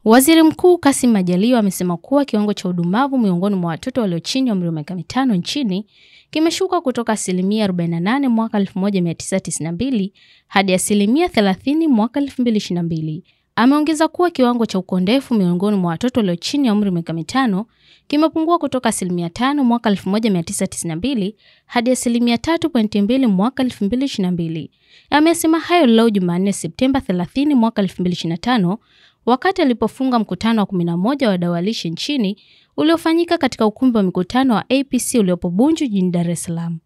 Waziri Mkuu Kassim Majaliwa amesema kuwa kiwango cha udumavu miongoni mwa watoto walio chini ya umri wa miaka 5 nchini kimeshuka kutoka 48% mwaka 1992 hadi 30% mwaka 2022. Ameongeza kuwa kiwango cha ukondefu miongoni mwa watoto walio chini ya umri wa miaka 5 kimepungua kutoka 5% mwaka 1992 hadi 3.2% mwaka 2022. Amesema hayo leo Jumanne Septemba 30 mwaka 2025 wakati alipofunga mkutano wa 11 wa wadau wa lishe nchini uliofanyika katika ukumbi wa mikutano wa APC uliopo Bunju jijini Dar es Salaam.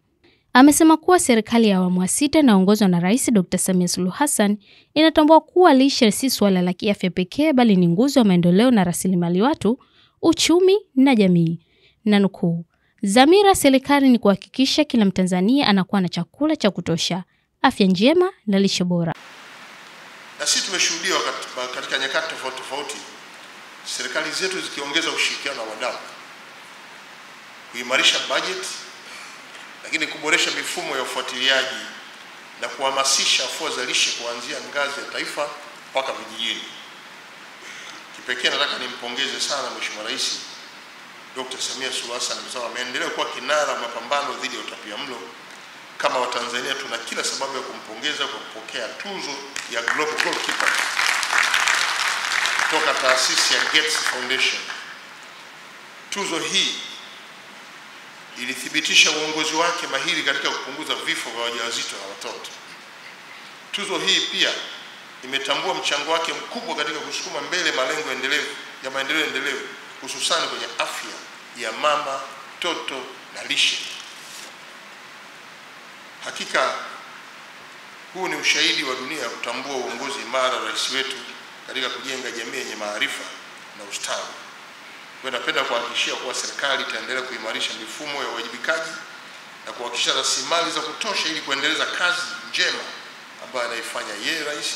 Amesema kuwa serikali ya awamu ya 6 inaongozwa na Rais Dr. Samia Suluhu Hassan inatambua kuwa lishe si swala la kiafya pekee bali ni nguzo ya maendeleo na rasilimali watu, uchumi na jamii. Nanukuu, dhamira serikali ni kuhakikisha kila Mtanzania anakuwa na chakula cha kutosha, afya njema na lishe bora. Na sisi tumeshuhudia katika nyakati tofauti serikali zetu zikiongeza ushirikiano na wadau, kuimarisha budget, lakini kuboresha mifumo ya ufuatiliaji na kuhamasisha afua za lishe kuanzia ngazi ya taifa mpaka vijijini. Kipekee nataka nimpongeze sana Mheshimiwa Rais Dr. Samia Suluhu Hassan kwa sababu ameendelea kuwa kinara mapambano dhidi ya utapiamlo. Kama Watanzania tuna kila sababu ya kumpongeza kwa kupokea tuzo ya Global Goalkeeper kutoka taasisi ya Gates Foundation. Tuzo hii ilithibitisha uongozi wake mahiri katika kupunguza vifo vya wajawazito na watoto. Tuzo hii pia imetambua mchango wake mkubwa katika kusukuma mbele malengo ya maendeleo endelevu hususan kwenye afya ya mama, mtoto na lishe. Hakika huu ni ushahidi wa dunia ya kutambua uongozi imara rais wetu katika kujenga jamii yenye maarifa na ustawi. Kwa napenda kuhakikishia kuwa serikali itaendelea kuimarisha mifumo ya uwajibikaji na kuhakikisha rasilimali za kutosha ili kuendeleza kazi njema ambayo anaifanya yeye Rais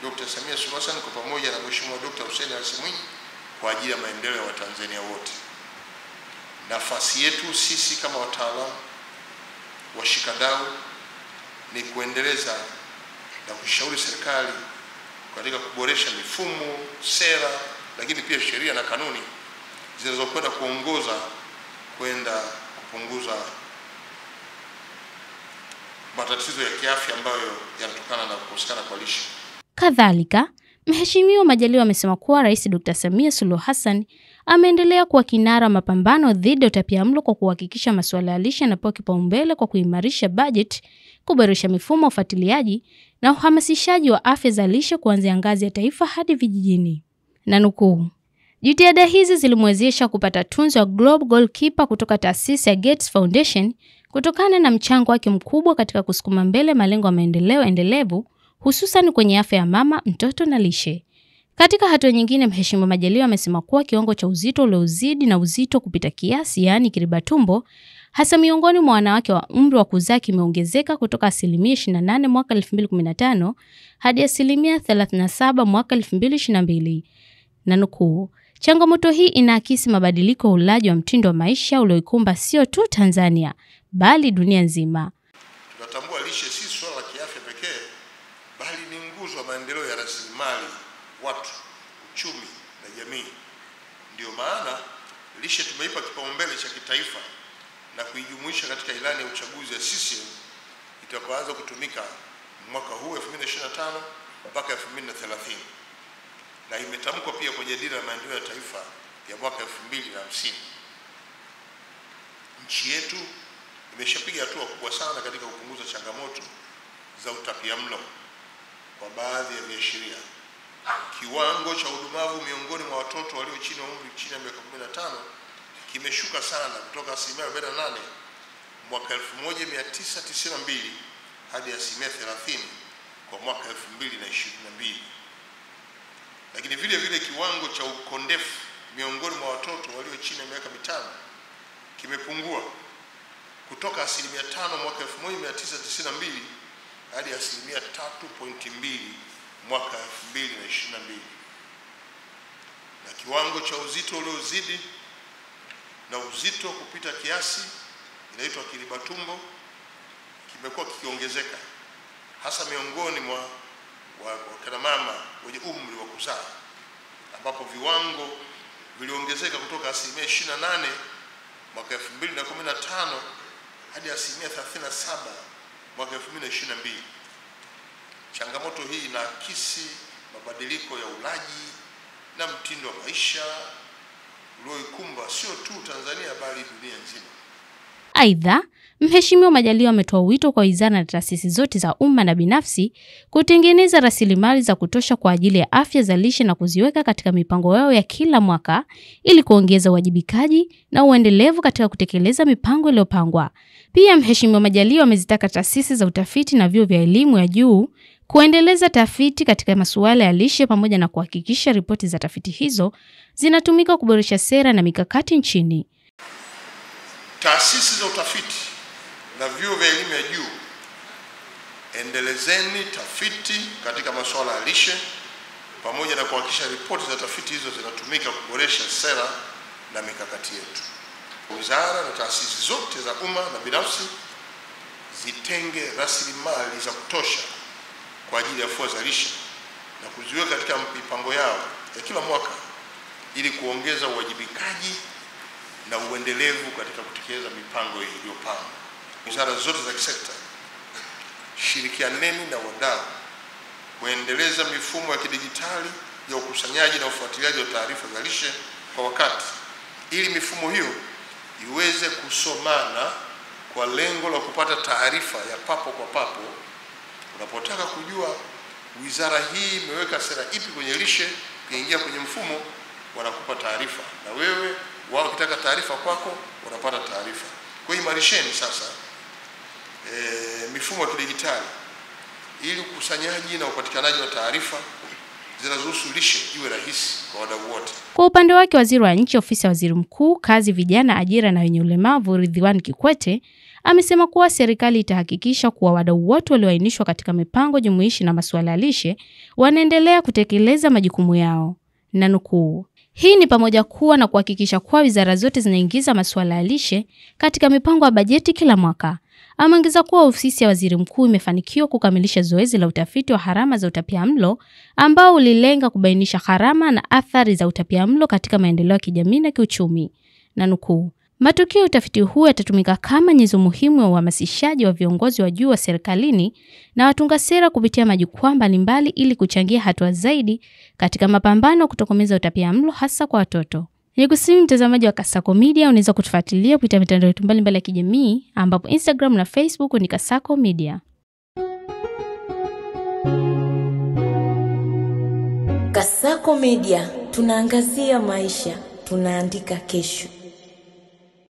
Dr. Samia Suluhu Hassan kwa pamoja na Mheshimiwa Dr. Hussein Ali Mwinyi kwa ajili ya maendeleo ya Watanzania wote. Nafasi yetu sisi kama wataalamu washikadau ni kuendeleza na kushauri serikali katika kuboresha mifumo, sera, lakini pia sheria na kanuni zinazokwenda kuongoza kwenda kupunguza matatizo ya kiafya ambayo yanatokana na kukosekana kwa lishe. Kadhalika, Mheshimiwa Majaliwa amesema kuwa Rais Dr. Samia Suluhu Hassan ameendelea kuwa kinara mapambano dhidi ya utapiamlo kwa kuhakikisha masuala ya lishe yanapewa kipaumbele kwa kuimarisha budget, kuboresha mifumo ya ufuatiliaji na uhamasishaji wa afya za lishe kuanzia ngazi ya taifa hadi vijijini. Nanukuu, jitihada hizi zilimwezesha kupata tunzo ya Global Goalkeeper kutoka taasisi ya Gates Foundation kutokana na mchango wake mkubwa katika kusukuma mbele malengo ya maendeleo endelevu hususan kwenye afya ya mama, mtoto na lishe. Katika hatua nyingine, Mheshimiwa Majaliwa amesema kuwa kiwango cha uzito uliozidi na uzito kupita kiasi, yaani kiriba tumbo, hasa miongoni mwa wanawake wa umri wa kuzaa kimeongezeka kutoka 28% mwaka 2015 hadi 37% mwaka 2022. Nanukuu, changamoto hii inaakisi mabadiliko ya ulaji wa mtindo wa maisha ulioikumba sio tu Tanzania, bali dunia nzima. Tunatambua lishe si swala la kiafya pekee, bali ni nguzo ya maendeleo ya rasilimali watu, uchumi na jamii. Ndio maana lishe tumeipa kipaumbele cha kitaifa na kuijumuisha katika ilani ya uchaguzi ya CCM itakayoanza kutumika mwaka huu 2025 mpaka 2030. Na imetamkwa pia kwenye dira ya maendeleo ya taifa ya mwaka 2050. Nchi yetu imeshapiga hatua kubwa sana katika kupunguza changamoto za utapiamlo kwa baadhi ya viashiria. Kiwango cha udumavu miongoni mwa watoto walio chini ya umri chini ya miaka 15 kimeshuka sana kutoka 48% mwaka 1992 hadi 30% kwa mwaka 2022. Lakini vile kiwango cha ukondefu miongoni mwa watoto walio chini ya miaka 5 kimepungua kutoka 5% mwaka 1992 hadi 3.2% mwaka 2022. Na kiwango cha uzito uliozidi na uzito kupita kiasi inaitwa kiriba tumbo kimekuwa kikiongezeka hasa miongoni mwa wakina mama wenye umri wa kuzaa ambapo viwango viliongezeka kutoka asilimia 28 mwaka 2015 hadi asilimia 37 mwaka 2022. Changamoto hii inaakisi mabadiliko ya ulaji na mtindo wa maisha ulioikumba sio tu Tanzania bali dunia nzima. Aidha, Mheshimiwa Majaliwa ametoa wito kwa wizara na taasisi zote za umma na binafsi kutengeneza rasilimali za kutosha kwa ajili ya afya za lishe na kuziweka katika mipango yao ya kila mwaka ili kuongeza uwajibikaji na uendelevu katika kutekeleza mipango iliyopangwa. Pia Mheshimiwa Majaliwa amezitaka taasisi za utafiti na vyuo vya elimu ya juu kuendeleza tafiti katika masuala ya lishe pamoja na kuhakikisha ripoti za tafiti hizo zinatumika kuboresha sera na mikakati nchini. Taasisi za utafiti na vyuo vya elimu ya juu, endelezeni tafiti katika masuala ya lishe pamoja na kuhakikisha ripoti za tafiti hizo zinatumika kuboresha sera na mikakati yetu. Wizara na taasisi zote za umma na binafsi zitenge rasilimali za kutosha kwa ajili ya afua za lishe na kuziweka katika mipango yao ya kila mwaka ili kuongeza uwajibikaji na uendelevu katika kutekeleza mipango hii iliyopangwa. Wizara zote za kisekta, shirikianeni na wadau kuendeleza mifumo ya kidijitali ya ukusanyaji na ufuatiliaji wa taarifa za lishe kwa wakati ili mifumo hiyo iweze kusomana kwa lengo la kupata taarifa ya papo kwa papo. Unapotaka kujua wizara hii imeweka sera ipi kwenye lishe, ukiingia kwenye mfumo wanakupa taarifa, na wewe wao kitaka taarifa kwako unapata taarifa. Kwa hiyo imarisheni sasa mifumo ya kidijitali ili ukusanyaji na upatikanaji wa taarifa zinazohusu lishe iwe rahisi kwa wadau wote. Kwa upande wake, Waziri wa Nchi Ofisi ya Waziri Mkuu, Kazi, Vijana, Ajira na Wenye Ulemavu, Ridhiwani Kikwete, amesema kuwa serikali itahakikisha kuwa wadau wote walioainishwa katika mipango jumuishi na masuala ya lishe wanaendelea kutekeleza majukumu yao. Na nukuu, hii ni pamoja kuwa na kuhakikisha kuwa wizara zote zinaingiza masuala ya lishe katika mipango ya bajeti kila mwaka. Ameongeza kuwa Ofisi ya Waziri Mkuu imefanikiwa kukamilisha zoezi la utafiti wa gharama za utapiamlo ambao ulilenga kubainisha gharama na athari za utapiamlo katika maendeleo ya kijamii na kiuchumi. Na nukuu, matokeo ya utafiti huu yatatumika kama nyenzo muhimu ya uhamasishaji wa viongozi wa juu wa serikalini na watunga sera kupitia majukwaa mbalimbali ili kuchangia hatua zaidi katika mapambano kutokomeza utapiamlo hasa kwa watoto. Nikusihi mtazamaji wa Kasako Media, unaweza kutufuatilia kupitia mitandao yetu mbalimbali ya kijamii ambapo Instagram na Facebook ni Kasako Media. Kasako Media, tunaangazia maisha, tunaandika kesho.